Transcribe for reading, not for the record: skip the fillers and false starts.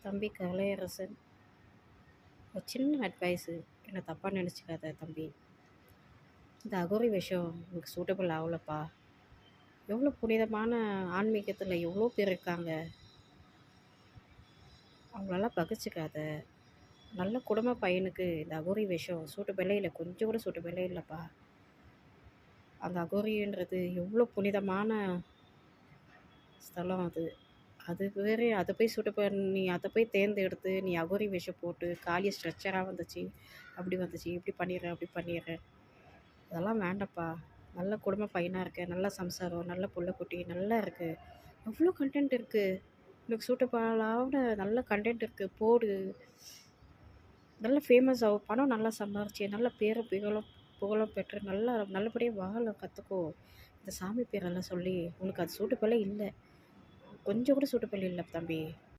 தம்பி கலையரசன், ஒரு சின்ன அட்வைஸு, என்னை தப்பாக நினச்சிக்காத தம்பி. இந்த அகோரி விஷயம் உனக்கு சூட்டபிள் ஆகலப்பா. எவ்வளோ புனிதமான ஆன்மீகத்தில் எவ்வளோ பேர் இருக்காங்க. அவங்களெல்லாம் பகிச்சிக்காத. நல்ல குடும்ப பையனுக்கு இந்த அகோரி விஷயம் சூட்டபிளே இல்லை, கொஞ்சம் கூட சூட்டபிளே இல்லைப்பா. அந்த அகோரின்றது எவ்வளோ புனிதமான ஸ்தலம் அது. அது வேறு அதை போய் நீ அதை போய் தேர்ந்தெடுத்து நீ அகோரி விஷம் போட்டு காலியை ஸ்ட்ரெச்சராக வந்துச்சு, அப்படி வந்துச்சு, இப்படி பண்ணிடுறேன் அப்படி பண்ணிடுறேன். அதெல்லாம் வேண்டாம்ப்பா. நல்ல குடும்ப பையனாக இருக்க, நல்ல சம்சாரம், நல்ல புள்ள குட்டி நல்லா இருக்குது. எவ்வளோ கண்டென்ட் இருக்குது உனக்கு சூட்டபிளான, நல்ல கண்டென்ட் இருக்குது. போடு, நல்ல ஃபேமஸ் ஆகும், பணம் நல்லா சம்பாரிச்சு நல்ல பேரும் புகழும் பெற்று நல்லபடியாக வாழ கற்றுக்கோ. இந்த சாமி பேரெல்லாம் சொல்லி உனக்கு அது சூட்டபிளே இல்லை, கொஞ்சம் கூட சூட்டபிள் இல்லை தம்பி.